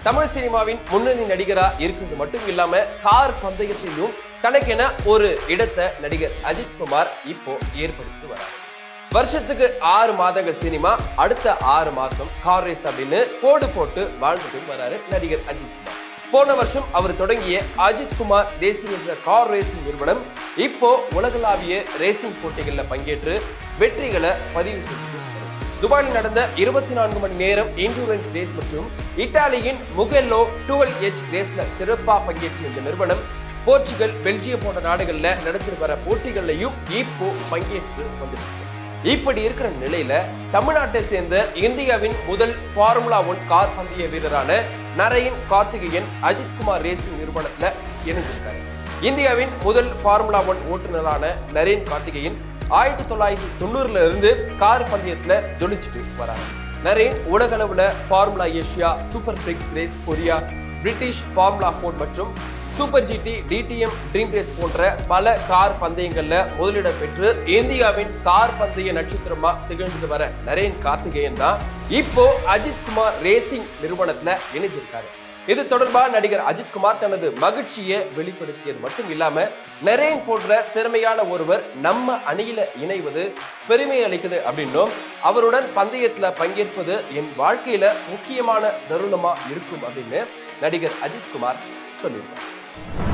தமிழ் சினிமாவின் முன்னணி நடிகரா இருக்கிறது மட்டும் இல்லாம கார் பந்தயத்திலும் தனக்கென ஒரு இடத்தை நடிகர் அஜித் குமார் இப்போ ஏற்படுத்தி வராரு. வருஷத்துக்கு 6 மாதங்கள் சினிமா, அடுத்த 6 மாசம் கார் ரேஸ் அப்படின்னு கோடு போட்டு வாழ்ந்துட்டு வராரு நடிகர் அஜித் குமார். போன வருஷம் அவர் தொடங்கிய அஜித் குமார் ரேசிங் என்ற கார் ரேசிங் நிறுவனம் இப்போ உலகளாவிய ரேசிங் போட்டிகளில் பங்கேற்று வெற்றிகளை பதிவு செய்து துபாயில் நடந்த 24 மணி நேரம் என்டூரன்ஸ் ரேஸ் மற்றும் இத்தாலியின் முகெல்லோ 12H ரேஸ்ல சிறப்பா பங்கேற்ற இந்த நிறுவனம் போர்ச்சுகல், பெல்ஜியம் போன்ற நாடுகள்ல நடத்தி வர போட்டிகள்லையும் இப்போ பங்கேற்று வந்திருக்கு. இப்படி இருக்கிற நிலையில தமிழ்நாட்டை சேர்ந்த இந்தியாவின் முதல் ஃபார்முலா 1 கார் பந்தய வீரரான நரேன் கார்த்திகேயன் அஜித் குமார் ரேசிங் நிறுவனத்துல இணைந்திருக்காரு. இந்தியாவின் முதல் ஃபார்முலா 1 ஓட்டுநரான நரேன் கார்த்திகேயன் 1990 இருந்து கார் பந்தயத்துல ஜொலிச்சுட்டு வராங்க. நரேன் உலக அளவுல Formula Asia, Super Prix race Korea, British Formula 4 மற்றும் Super GT, DTM, Dream Race போன்ற பல கார் பந்தயங்கள்ல முதலிடம் பெற்று இந்தியாவின் கார் பந்தய நட்சத்திரமா திகழ்ந்து வர நரேன் கார்த்திகேயன் தான் இப்போ அஜித் குமார் ரேசிங் நிறுவனத்துல இணைஞ்சிருக்காரு. இது தொடர்பா நடிகர் அஜித் குமார் தனது மகிழ்ச்சியை வெளிப்படுத்தியது மட்டும் இல்லாம நரேன் போன்ற திறமையான ஒருவர் நம்ம அணியில இணைவது பெருமை அளிக்குது அப்படின்னும் அவருடன் பந்தயத்துல பங்கேற்பது என் வாழ்க்கையில முக்கியமான தருணமா இருக்கும் அப்படின்னு நடிகர் அஜித் குமார் சொல்லியிருக்கார்.